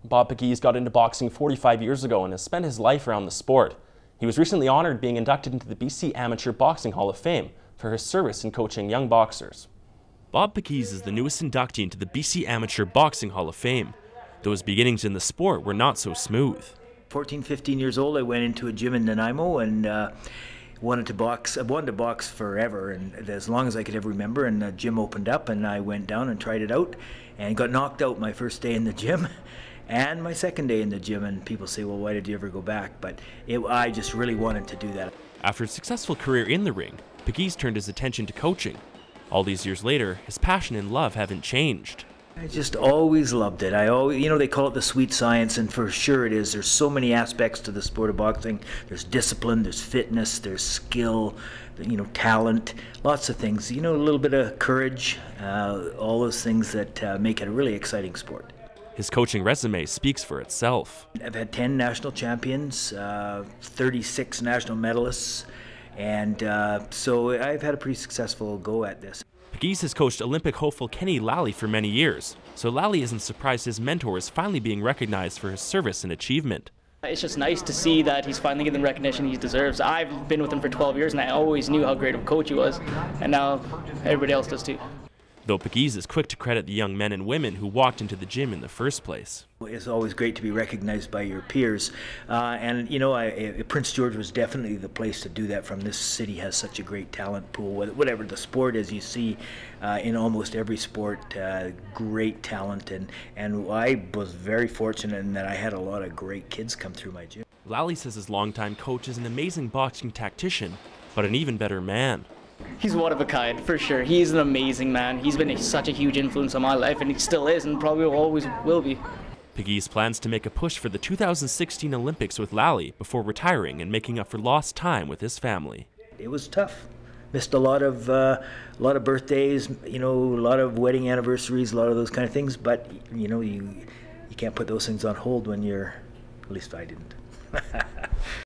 Bob Pegues got into boxing 45 years ago and has spent his life around the sport. He was recently honored being inducted into the BC Amateur Boxing Hall of Fame for his service in coaching young boxers. Bob Pegues is the newest inductee into the BC Amateur Boxing Hall of Fame, though his beginnings in the sport were not so smooth. 14, 15 years old, I went into a gym in Nanaimo and wanted to box. I wanted to box forever, and as long as I could ever remember. And the gym opened up, and I went down and tried it out, and got knocked out my first day in the gym, and my second day in the gym. And people say, "Well, why did you ever go back?" But I just really wanted to do that. After a successful career in the ring, Pegues turned his attention to coaching. All these years later, his passion and love haven't changed. I just always loved it. They call it the sweet science, and for sure it is. There's so many aspects to the sport of boxing. There's discipline, there's fitness, there's skill, talent, lots of things. A little bit of courage, all those things that make it a really exciting sport. His coaching resume speaks for itself. I've had 10 national champions, 36 national medalists, and so I've had a pretty successful go at this. Pegues has coached Olympic hopeful Kenny Lally for many years, so Lally isn't surprised his mentor is finally being recognized for his service and achievement. It's just nice to see that he's finally getting the recognition he deserves. I've been with him for 12 years and I always knew how great of a coach he was, and now everybody else does too. Though Pegues is quick to credit the young men and women who walked into the gym in the first place. It's always great to be recognized by your peers, and Prince George was definitely the place to do that from. This city has such a great talent pool. Whatever the sport is, you see in almost every sport great talent, and I was very fortunate in that I had a lot of great kids come through my gym. Lally says his longtime coach is an amazing boxing tactician, but an even better man. He's one of a kind, for sure. He's an amazing man. He's been such a huge influence on my life, and he still is, and probably always will be. Pegues plans to make a push for the 2016 Olympics with Lally before retiring and making up for lost time with his family. It was tough. Missed a lot of birthdays, a lot of wedding anniversaries, a lot of those kind of things. But you can't put those things on hold when you're. At least I didn't.